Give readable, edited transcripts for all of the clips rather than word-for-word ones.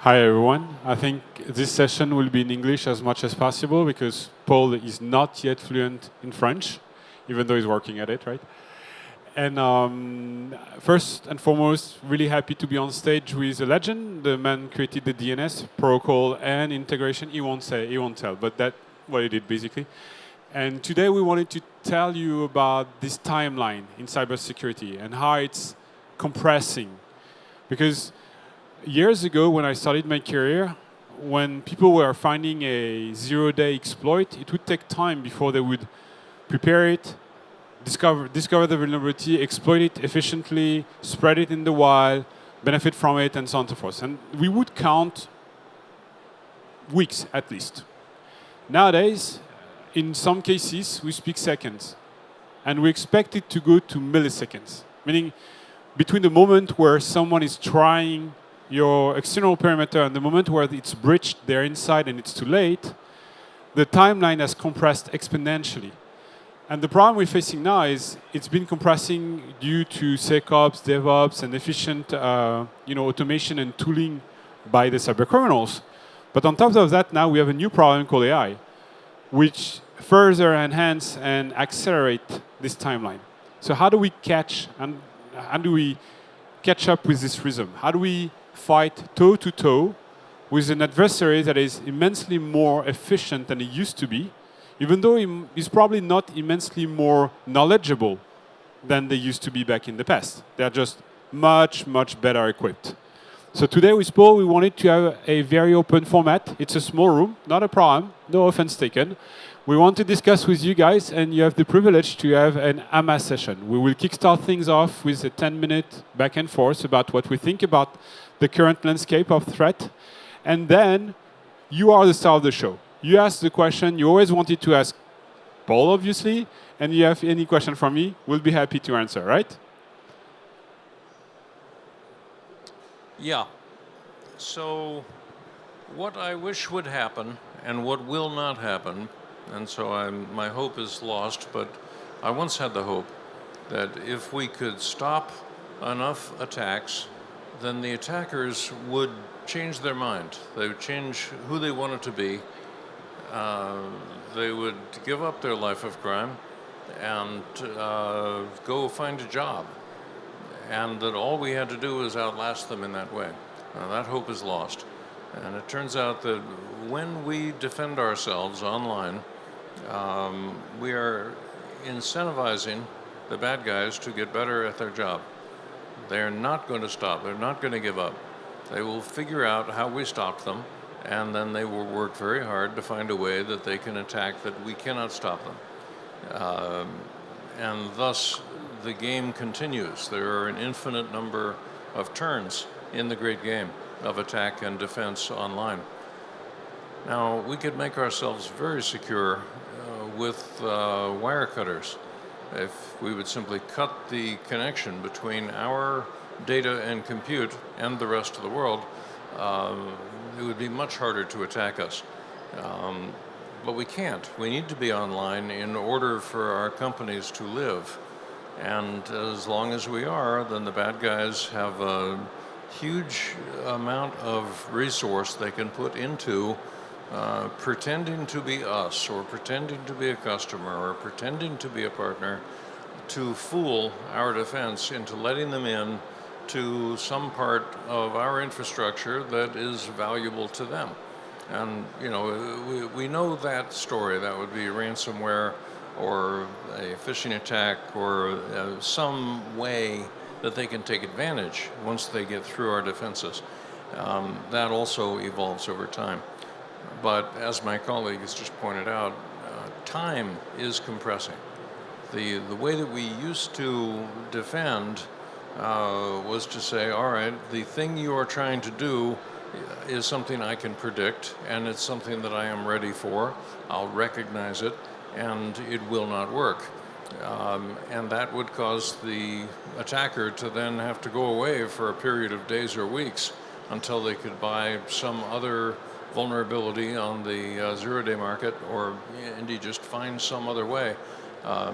Hi everyone. I think this session will be in English as much as possible because Paul is not yet fluent in French, even though he's working at it, right? And first and foremost, really happy to be on stage with a legend, the man who created the DNS, protocol, and integration. He won't tell, but that's what he did basically. And today we wanted to tell you about this timeline in cybersecurity and how it's compressing. Because years ago, when I started my career, when people were finding a zero-day exploit, it would take time before they would prepare it, discover the vulnerability, exploit it efficiently, spread it in the wild, benefit from it, and so on and so forth. And we would count weeks at least. Nowadays, in some cases, we speak seconds. And we expect it to go to milliseconds, meaning between the moment where someone is trying your external perimeter and the moment where it's breached their inside and it's too late, the timeline has compressed exponentially. And the problem we're facing now is it's been compressing due to SecOps, DevOps, and efficient automation and tooling by the cybercriminals. But on top of that, now we have a new problem called AI, which further enhance and accelerate this timeline. So how do we catch up with this rhythm? How do we fight toe-to-toe with an adversary that is immensely more efficient than he used to be, even though he's probably not immensely more knowledgeable than they used to be back in the past. They're just much, much better equipped. So today with Paul, we wanted to have a very open format. It's a small room, not a problem, no offense taken. We want to discuss with you guys, and you have the privilege to have an AMA session. We will kickstart things off with a 10-minute back and forth about what we think about the current landscape of threat. And then you are the star of the show. You ask the question you always wanted to ask Paul, obviously, and you have any question from me, we'll be happy to answer, right? Yeah. So what I wish would happen and what will not happen, and so my hope is lost, but I once had the hope that if we could stop enough attacks, then the attackers would change their mind. They would change who they wanted to be. They would give up their life of crime and go find a job. And that all we had to do was outlast them in that way. That hope is lost. And it turns out that when we defend ourselves online, we are incentivizing the bad guys to get better at their job. They're not going to stop. They're not going to give up. They will figure out how we stopped them, and then they will work very hard to find a way that they can attack that we cannot stop them. And thus, the game continues. There are an infinite number of turns in the great game of attack and defense online. Now, we could make ourselves very secure with wire cutters. If we would simply cut the connection between our data and compute and the rest of the world, it would be much harder to attack us. But we can't. We need to be online in order for our companies to live. And as long as we are, then the bad guys have a huge amount of resource they can put into pretending to be us, or pretending to be a customer, or pretending to be a partner, to fool our defense into letting them in to some part of our infrastructure that is valuable to them. And we know that story. That would be ransomware or a phishing attack or some way that they can take advantage once they get through our defenses. That also evolves over time. But as my colleague has just pointed out, time is compressing. The way that we used to defend was to say, all right, the thing you are trying to do is something I can predict, and it's something that I am ready for. I'll recognize it, and it will not work. And that would cause the attacker to then have to go away for a period of days or weeks until they could buy some other vulnerability on the zero-day market, or indeed just find some other way.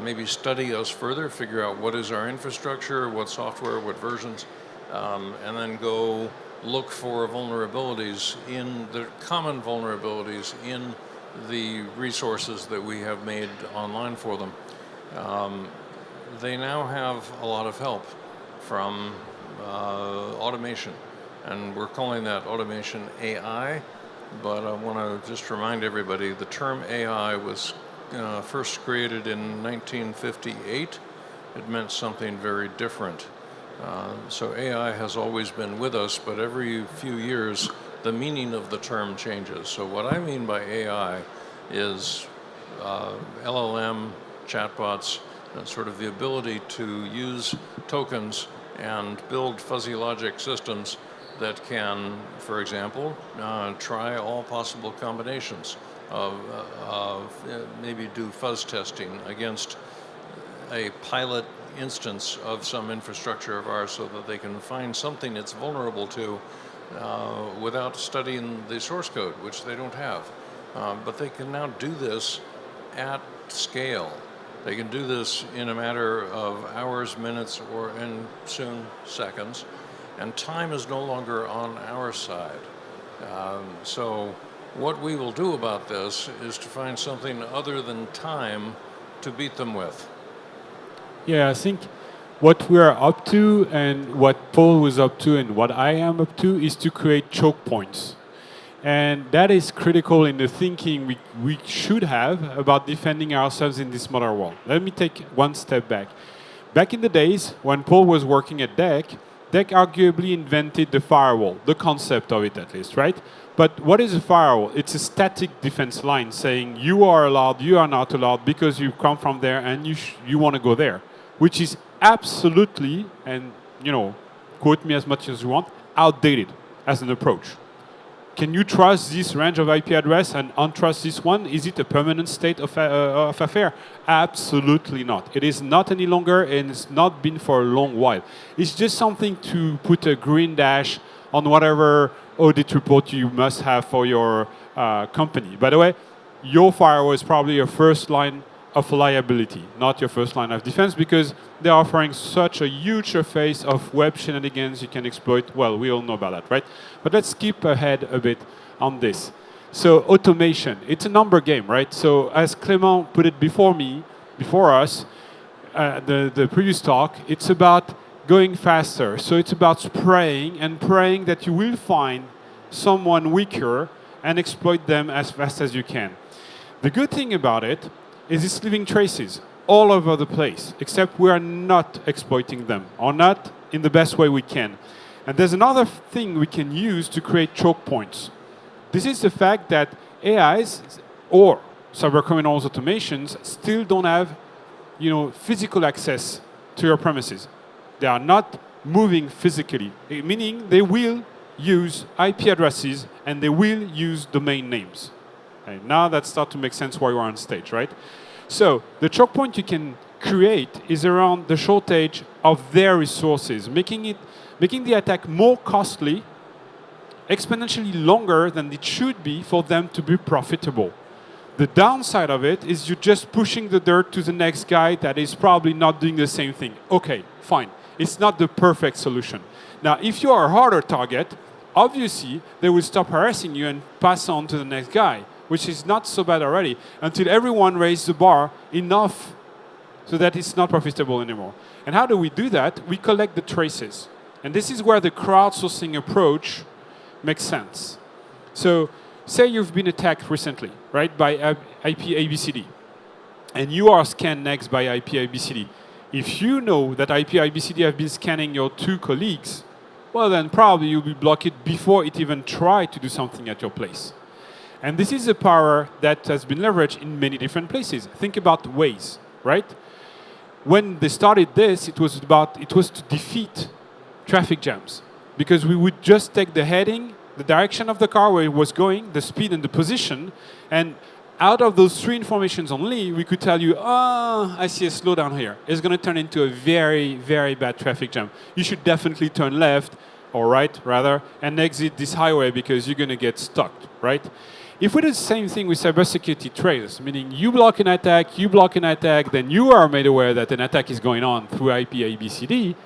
Maybe study us further, figure out what is our infrastructure, what software, what versions, and then go look for vulnerabilities in the common vulnerabilities in the resources that we have made online for them. They now have a lot of help from automation, and we're calling that automation AI, but I want to just remind everybody the term AI was first created in 1958. It meant something very different. So AI has always been with us, but every few years the meaning of the term changes. So what I mean by AI is LLM, chatbots, sort of the ability to use tokens and build fuzzy logic systems that can, for example, try all possible combinations of maybe do fuzz testing against a pilot instance of some infrastructure of ours so that they can find something it's vulnerable to without studying the source code, which they don't have. But they can now do this at scale. They can do this in a matter of hours, minutes, or and soon seconds. And time is no longer on our side. So what we will do about this is to find something other than time to beat them with. Yeah, I think what we are up to and what Paul was up to and what I am up to is to create choke points. And that is critical in the thinking we should have about defending ourselves in this modern world. Let me take one step back. Back in the days when Paul was working at DEC arguably invented the firewall, the concept of it at least, right? But what is a firewall? It's a static defense line saying you are allowed, you are not allowed because you come from there and you want to go there, which is absolutely, and quote me as much as you want, outdated as an approach. Can you trust this range of IP address and untrust this one? Is it a permanent state of affair? Absolutely not. It is not any longer, and it's not been for a long while. It's just something to put a green dash on whatever audit report you must have for your company. By the way, your firewall is probably your first line of liability, not your first line of defense, because they're offering such a huge surface of web shenanigans you can exploit. Well, we all know about that, right? But let's skip ahead a bit on this. So automation, it's a number game, right? So as Clément put it before us, the previous talk, it's about going faster. So it's about spraying and praying that you will find someone weaker and exploit them as fast as you can. The good thing about it is it's leaving traces all over the place, except we are not exploiting them, or not in the best way we can. And there's another thing we can use to create choke points. This is the fact that AIs or cybercriminals automations still don't have physical access to your premises. They are not moving physically, meaning they will use IP addresses and they will use domain names. And now that starts to make sense while you are on stage, right? So the choke point you can create is around the shortage of their resources, making the attack more costly, exponentially longer than it should be for them to be profitable. The downside of it is you're just pushing the dirt to the next guy that is probably not doing the same thing. Okay, fine. It's not the perfect solution. Now, if you are a harder target, obviously they will stop harassing you and pass on to the next guy, which is not so bad already, until everyone raises the bar enough so that it's not profitable anymore. And how do we do that? We collect the traces. And this is where the crowdsourcing approach makes sense. So say you've been attacked recently, right, by IP ABCD, and you are scanned next by IP ABCD. If you know that IP ABCD have been scanning your two colleagues, well, then probably you'll be blocked before it even tried to do something at your place. And this is a power that has been leveraged in many different places. Think about Waze, right? When they started this, it was to defeat traffic jams, because we would just take the heading, the direction of the car where it was going, the speed and the position, and out of those three informations only, we could tell you, I see a slowdown here. It's going to turn into a very, very bad traffic jam. You should definitely turn left, or right, rather, and exit this highway because you're going to get stuck, right? If we do the same thing with cybersecurity trails, meaning you block an attack, then you are made aware that an attack is going on through IP ABCD,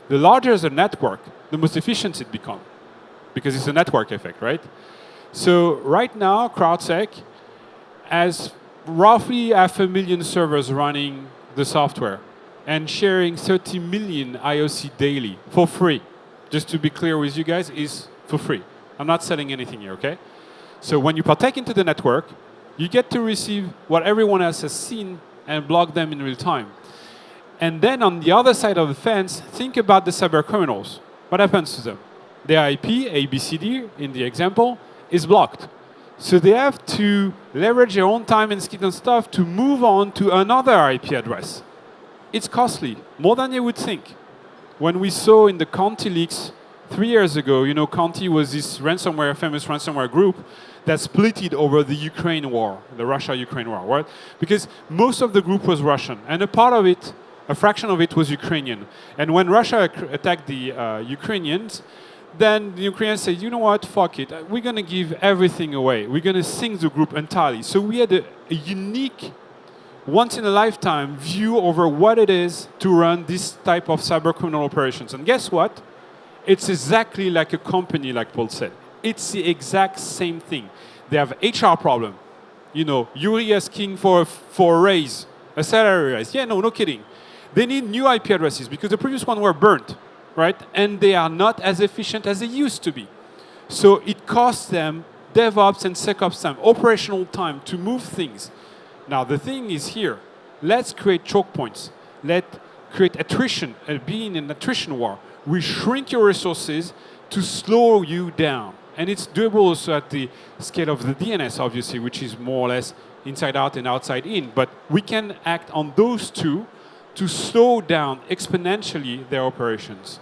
the larger the network, the most efficient it becomes. because it's a network effect, right? So right now, CrowdSec has roughly 500,000 servers running the software and sharing 30 million IOC daily for free. Just to be clear with you guys, is for free. I'm not selling anything here, okay? So when you partake into the network, you get to receive what everyone else has seen and block them in real time. And then on the other side of the fence, think about the cyber criminals. What happens to them? Their IP, ABCD, in the example, is blocked. So they have to leverage their own time and skill and stuff to move on to another IP address. It's costly, more than you would think. When we saw in the Conti leaks 3 years ago, you know, Conti was this famous ransomware group that split it over the Ukraine war, the Russia-Ukraine war, right? Because most of the group was Russian, and a part of it, a fraction of it was Ukrainian. And when Russia attacked the Ukrainians, then the Ukrainians said, you know what, fuck it. We're going to give everything away. We're going to sink the group entirely. So we had a unique, once-in-a-lifetime view over what it is to run this type of cyber criminal operations. And guess what? It's exactly like a company, like Paul said. It's the exact same thing. They have HR problem. You know, Yuri asking for a raise, a salary raise. Yeah, no kidding. They need new IP addresses because the previous ones were burnt, right? And they are not as efficient as they used to be. So it costs them DevOps and SecOps time, operational time to move things. Now the thing is here, let's create choke points. Let's create attrition, be in an attrition war. We shrink your resources to slow you down. And it's doable also at the scale of the DNS, obviously, which is more or less inside out and outside in. But we can act on those two to slow down exponentially their operations.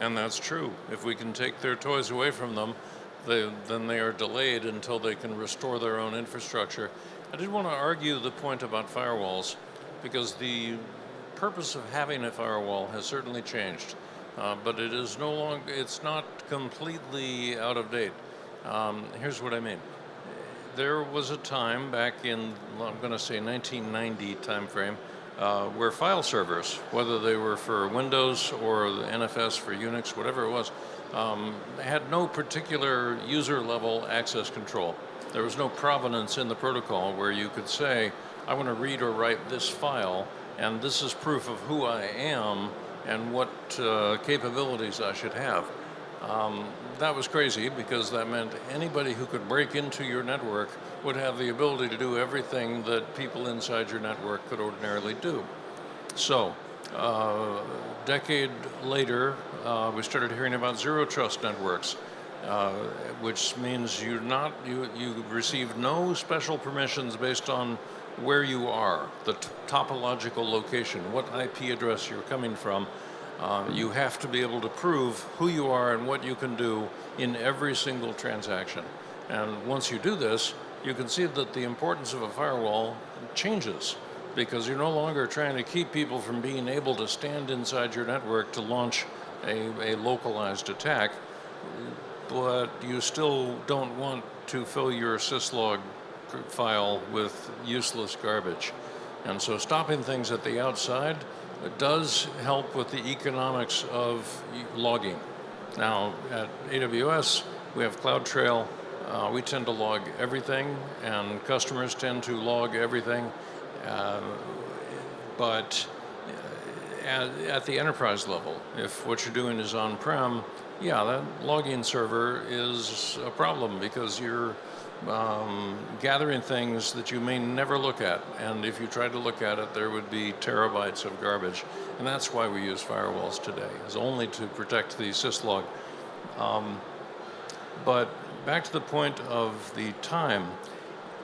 And that's true. If we can take their toys away from them, then they are delayed until they can restore their own infrastructure. I did want to argue the point about firewalls, because the purpose of having a firewall has certainly changed, but it is no longer, it's not completely out of date. Here's what I mean. There was a time back in, I'm going to say 1990 timeframe, where file servers, whether they were for Windows or the NFS for Unix, whatever it was, had no particular user-level access control. There was no provenance in the protocol where you could say, I want to read or write this file, and this is proof of who I am and what capabilities I should have. That was crazy, because that meant anybody who could break into your network would have the ability to do everything that people inside your network could ordinarily do. So, a decade later, we started hearing about zero trust networks, which means you receive no special permissions based on where you are, the topological location, what IP address you're coming from. You have to be able to prove who you are and what you can do in every single transaction. And once you do this, you can see that the importance of a firewall changes, because you're no longer trying to keep people from being able to stand inside your network to launch a localized attack, but you still don't want to fill your syslog file with useless garbage. And so stopping things at the outside does help with the economics of logging. Now, at AWS, we have CloudTrail. We tend to log everything, and customers tend to log everything. But at the enterprise level, if what you're doing is on-prem, yeah, that logging server is a problem, because you're gathering things that you may never look at, and if you tried to look at it, there would be terabytes of garbage. And that's why we use firewalls today, is only to protect the syslog. But back to the point of the time,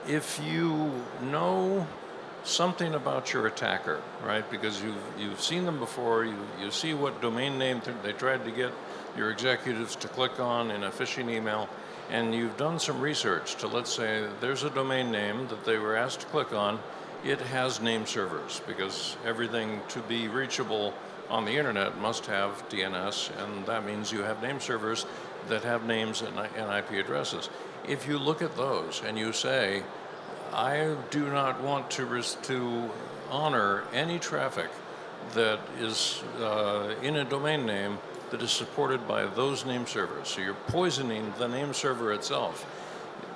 if you know something about your attacker, right, because you've seen them before, you see what domain name they tried to get your executives to click on in a phishing email, and you've done some research to, let's say, there's a domain name that they were asked to click on. It has name servers, because everything to be reachable on the internet must have DNS, and that means you have name servers that have names and IP addresses. If you look at those and you say, I do not want to honor any traffic that is in a domain name that is supported by those name servers. So you're poisoning the name server itself.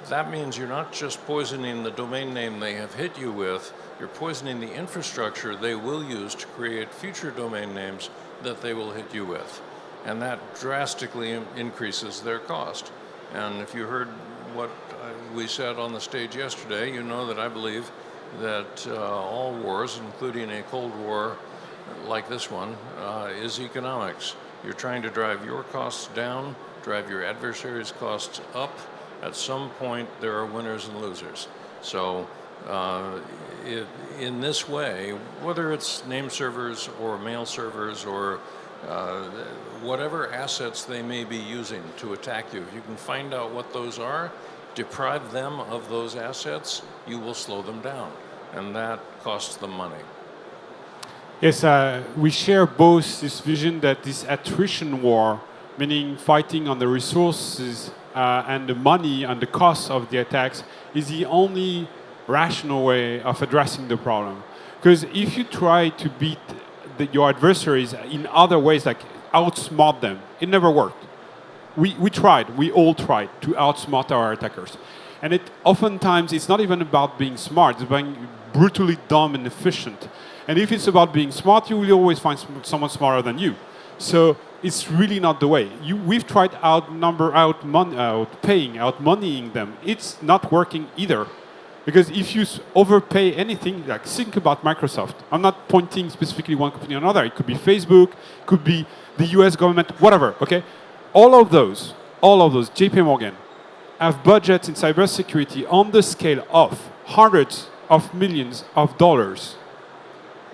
That means you're not just poisoning the domain name they have hit you with, you're poisoning the infrastructure they will use to create future domain names that they will hit you with. And that drastically increases their cost. And if you heard what we said on the stage yesterday, you know that I believe that all wars, including a Cold War like this one, is economics. You're trying to drive your costs down, drive your adversaries' costs up. At some point, there are winners and losers. So in this way, whether it's name servers or mail servers or whatever assets they may be using to attack you, if you can find out what those are, deprive them of those assets, you will slow them down. And that costs them money. Yes, we share both this vision that this attrition war, meaning fighting on the resources and the money and the cost of the attacks, is the only rational way of addressing the problem. Because if you try to beat your adversaries in other ways, like outsmart them, it never worked. We tried, we all tried to outsmart our attackers. And oftentimes it's not even about being smart, it's being brutally dumb and efficient. And if it's about being smart, you will always find someone smarter than you. So it's really not the way. We've tried outmoneying them. It's not working either. Because if you overpay anything, like think about Microsoft. I'm not pointing specifically one company or another. It could be Facebook, could be the US government, whatever, okay? All of those, JP Morgan, have budgets in cybersecurity on the scale of hundreds of millions of dollars.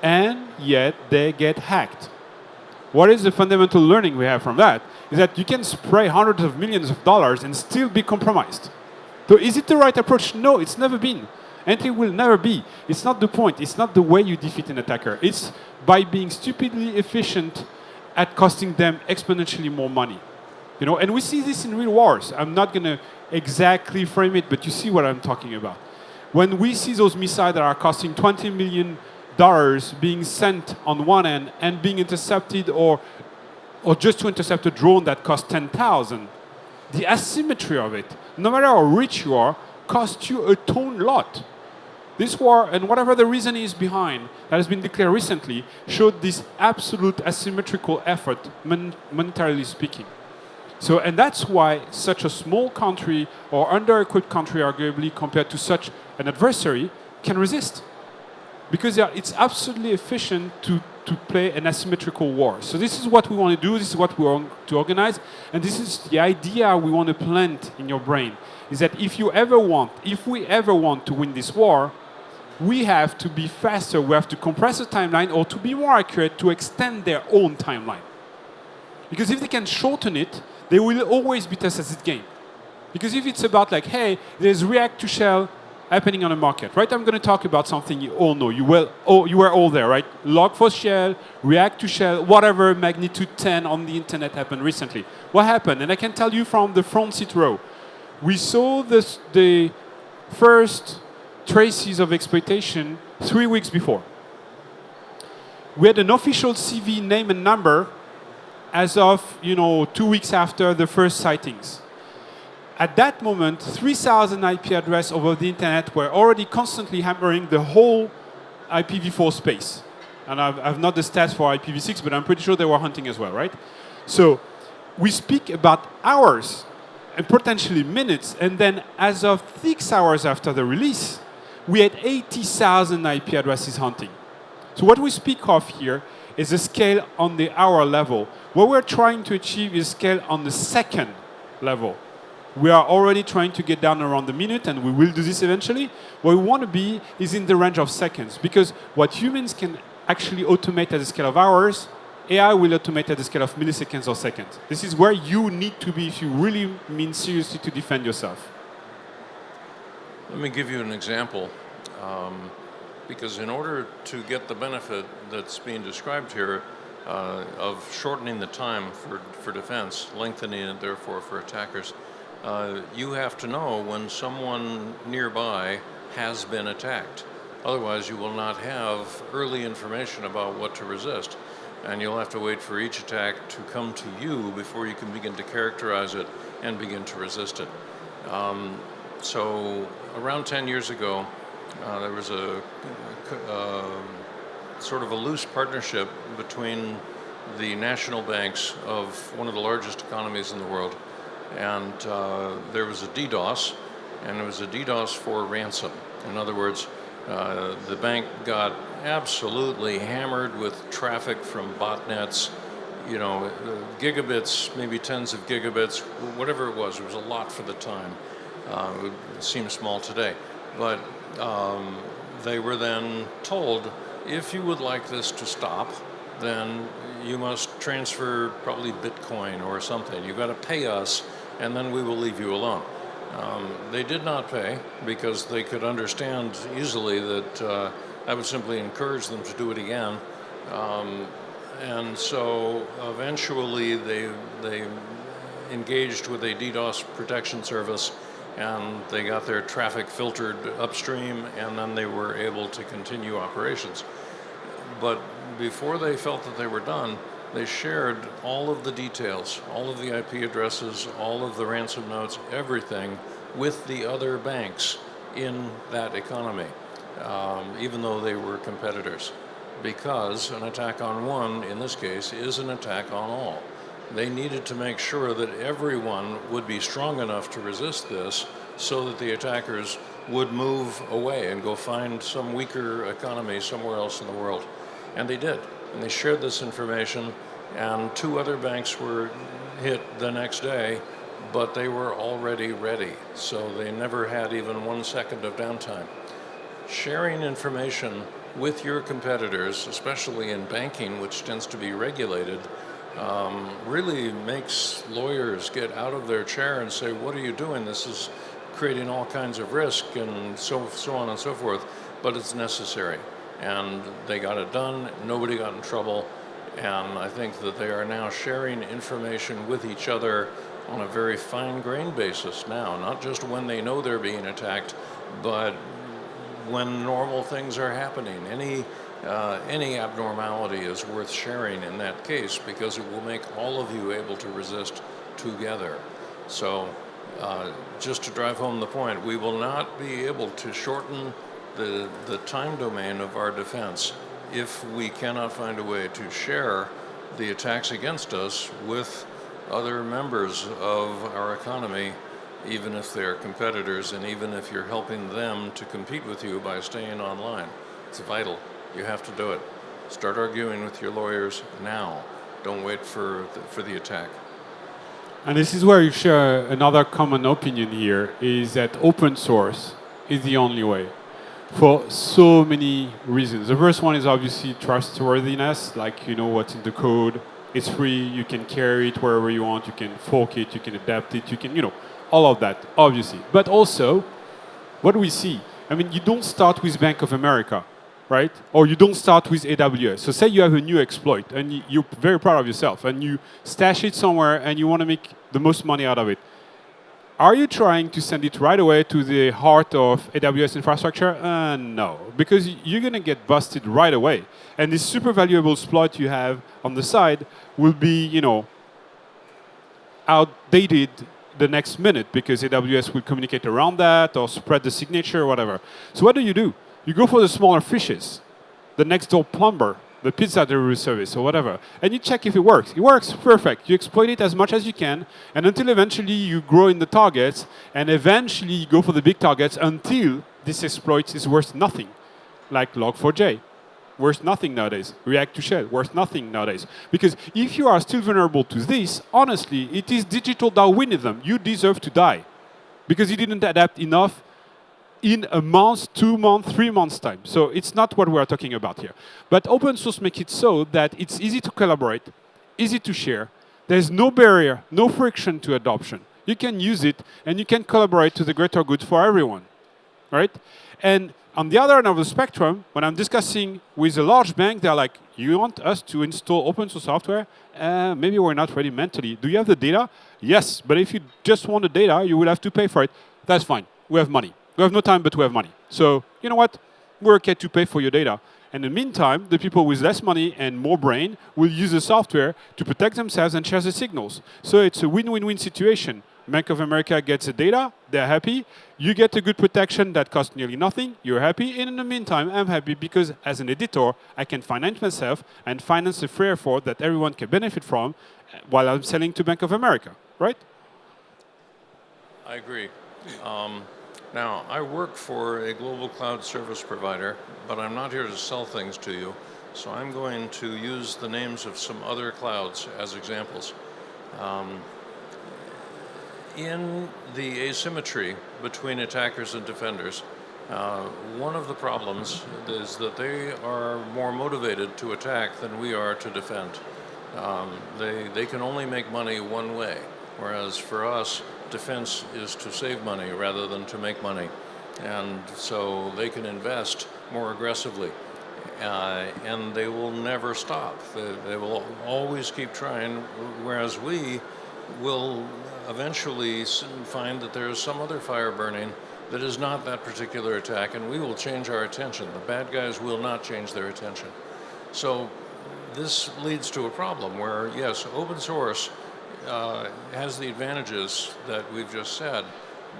And yet they get hacked. What is the fundamental learning we have from that? Is that you can spray hundreds of millions of dollars and still be compromised. So is it the right approach? No, it's never been. And it will never be. It's not the point. It's not the way you defeat an attacker. It's by being stupidly efficient at costing them exponentially more money. You know, and we see this in real wars. I'm not going to exactly frame it, but you see what I'm talking about. When we see those missiles that are costing $20 million being sent on one end and being intercepted, or just to intercept a drone that costs 10,000, the asymmetry of it, no matter how rich you are, costs you a ton lot. This war, and whatever the reason is behind, that has been declared recently, showed this absolute asymmetrical effort, monetarily speaking. So, and that's why such a small country, or under-equipped country, arguably, compared to such an adversary, can resist. Because it's absolutely efficient to play an asymmetrical war. So this is what we want to do, this is what we want to organize, and this is the idea we want to plant in your brain, is that if we ever want to win this war, we have to be faster, we have to compress the timeline, or to be more accurate, to extend their own timeline. Because if they can shorten it, they will always beat us at this game. Because if it's about like, hey, there's React to Shell happening on the market, right? I'm going to talk about something you all know. You were all there, right? Log4Shell, React to Shell, whatever magnitude 10 on the internet happened recently. What happened? And I can tell you from the front seat row. We saw the first traces of exploitation 3 weeks before. We had an official CV name and number as of 2 weeks after the first sightings. At that moment, 3,000 IP addresses over the internet were already constantly hammering the whole IPv4 space. And I've not the stats for IPv6, but I'm pretty sure they were hunting as well, right? So we speak about hours and potentially minutes, and then as of 6 hours after the release, we had 80,000 IP addresses hunting. So what we speak of here is a scale on the hour level. What we're trying to achieve is scale on the second level. We are already trying to get down around the minute, and we will do this eventually. What we want to be is in the range of seconds, because what humans can actually automate at the scale of hours, AI will automate at the scale of milliseconds or seconds. This is where you need to be if you really mean seriously to defend yourself. Let me give you an example, because in order to get the benefit that's being described here of shortening the time for defense, lengthening it therefore for attackers, you have to know when someone nearby has been attacked. Otherwise, you will not have early information about what to resist. and you'll have to wait for each attack to come to you before you can begin to characterize it and begin to resist it. So around 10 years ago, there was a sort of a loose partnership between the national banks of one of the largest economies in the world, and there was a DDoS, and it was a DDoS for ransom. In other words, the bank got absolutely hammered with traffic from botnets, you know, gigabits, maybe tens of gigabits, whatever it was a lot for the time. It seems small today, but they were then told, if you would like this to stop, then you must transfer probably Bitcoin or something. You've got to pay us, and then we will leave you alone. They did not pay because they could understand easily that I would simply encourage them to do it again. And so eventually they engaged with a DDoS protection service, and they got their traffic filtered upstream, and then they were able to continue operations. But before they felt that they were done, they shared all of the details, all of the IP addresses, all of the ransom notes, everything with the other banks in that economy, even though they were competitors. Because an attack on one, in this case, is an attack on all. They needed to make sure that everyone would be strong enough to resist this so that the attackers would move away and go find some weaker economy somewhere else in the world. And they did. And they shared this information, and 2 other banks were hit the next day, but they were already ready. So they never had even 1 second of downtime. Sharing information with your competitors, especially in banking, which tends to be regulated, really makes lawyers get out of their chair and say, what are you doing? This is creating all kinds of risk, and so on and so forth, but it's necessary. And they got it done, nobody got in trouble, and I think that they are now sharing information with each other on a very fine-grained basis now, not just when they know they're being attacked, but when normal things are happening. Any abnormality is worth sharing in that case, because it will make all of you able to resist together. So just to drive home the point, we will not be able to shorten the time domain of our defense if we cannot find a way to share the attacks against us with other members of our economy, even if they're competitors, and even if you're helping them to compete with you by staying online. It's vital. You have to do it. Start arguing with your lawyers now. Don't wait for the attack. And this is where you share another common opinion here, is that open source is the only way, for so many reasons. The first one is obviously trustworthiness, like you know what's in the code, it's free, you can carry it wherever you want, you can fork it, you can adapt it, you can, you know, all of that, obviously. But also, what do we see? I mean, you don't start with Bank of America, right? Or you don't start with AWS. So say you have a new exploit and you're very proud of yourself and you stash it somewhere and you want to make the most money out of it. Are you trying to send it right away to the heart of AWS infrastructure? No, because you're going to get busted right away. And this super valuable exploit you have on the side will be, you know, outdated the next minute because AWS will communicate around that or spread the signature or whatever. So what do? You go for the smaller fishes, the next door plumber, the pizza delivery service or whatever, and you check if it works. It works, perfect. You exploit it as much as you can, and until eventually you grow in the targets, and eventually you go for the big targets until this exploit is worth nothing, like Log4j. Worth nothing nowadays. React to Shell, worth nothing nowadays. Because if you are still vulnerable to this, honestly, it is digital Darwinism. You deserve to die because you didn't adapt enough in a month, 2 months, 3 months' time. So it's not what we're talking about here. But open source makes it so that it's easy to collaborate, easy to share. There's no barrier, no friction to adoption. You can use it, and you can collaborate to the greater good for everyone, right? And on the other end of the spectrum, when I'm discussing with a large bank, they're like, you want us to install open source software? Maybe we're not ready mentally. Do you have the data? Yes, but if you just want the data, you will have to pay for it. That's fine. We have money. We have no time, but we have money. So, you know what? we're okay to pay for your data. And in the meantime, the people with less money and more brain will use the software to protect themselves and share the signals. So it's a win-win-win situation. Bank of America gets the data, they're happy. You get a good protection that costs nearly nothing, you're happy. And in the meantime, I'm happy because as an editor, I can finance myself and finance a free effort that everyone can benefit from while I'm selling to Bank of America, right? I agree. Now, I work for a global cloud service provider, but I'm not here to sell things to you. So I'm going to use the names of some other clouds as examples. In the asymmetry between attackers and defenders, one of the problems is that they are more motivated to attack than we are to defend. They can only make money one way, whereas for us, defense is to save money rather than to make money. And so they can invest more aggressively. And they will never stop. They will always keep trying, whereas we will eventually find that there is some other fire burning that is not that particular attack, and we will change our attention. The bad guys will not change their attention. So this leads to a problem where, yes, open source has the advantages that we've just said,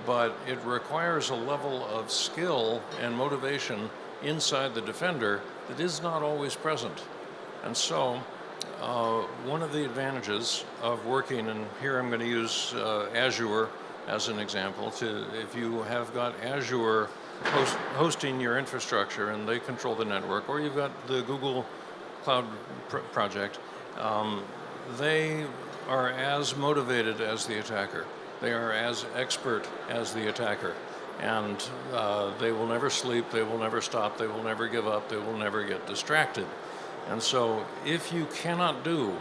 but it requires a level of skill and motivation inside the defender that is not always present. And so one of the advantages of working, and here I'm going to use Azure as an example, if you have got Azure hosting your infrastructure and they control the network, or you've got the Google Cloud project, they are as motivated as the attacker. They are as expert as the attacker. And they will never sleep, they will never stop, they will never give up, they will never get distracted. And so if you cannot do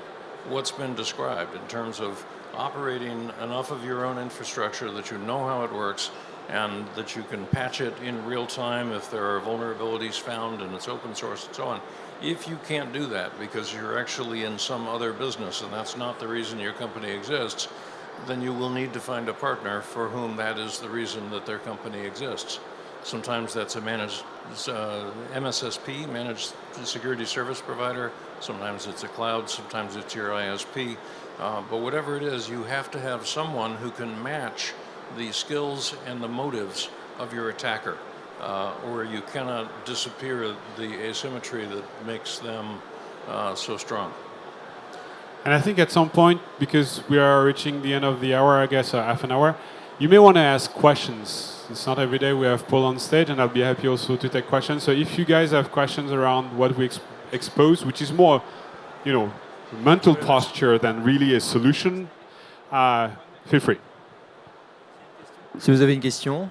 what's been described in terms of operating enough of your own infrastructure that you know how it works and that you can patch it in real time if there are vulnerabilities found and it's open source and so on, if you can't do that because you're actually in some other business and that's not the reason your company exists, then you will need to find a partner for whom that is the reason that their company exists. Sometimes that's a managed MSSP, managed security service provider. Sometimes it's a cloud, sometimes it's your ISP. But whatever it is, you have to have someone who can match the skills and the motives of your attacker, or you cannot disappear the asymmetry that makes them so strong. And I think at some point, because we are reaching the end of the hour, I guess, half an hour, you may want to ask questions. It's not every day we have Paul on stage, and I'll be happy also to take questions. So if you guys have questions around what we expose, which is more, mental posture than really a solution, feel free. Si vous avez une question.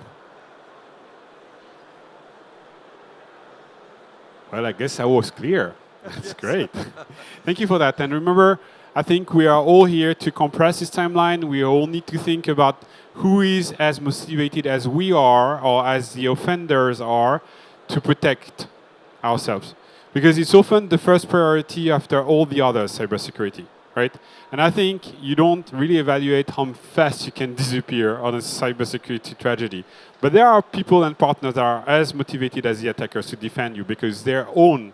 Well, I guess I was clear. That's great. Thank you for that. And remember, I think we are all here to compress this timeline. We all need to think about who is as motivated as we are or as the offenders are to protect ourselves. Because it's often the first priority after all the other cybersecurity, right? And I think you don't really evaluate how fast you can disappear on a cybersecurity tragedy. But there are people and partners that are as motivated as the attackers to defend you because their own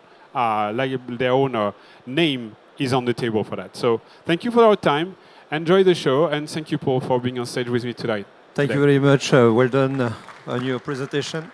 name is on the table for that. So thank you for our time. Enjoy the show, and thank you, Paul, for being on stage with me tonight. Thank you very much. Well done on your presentation.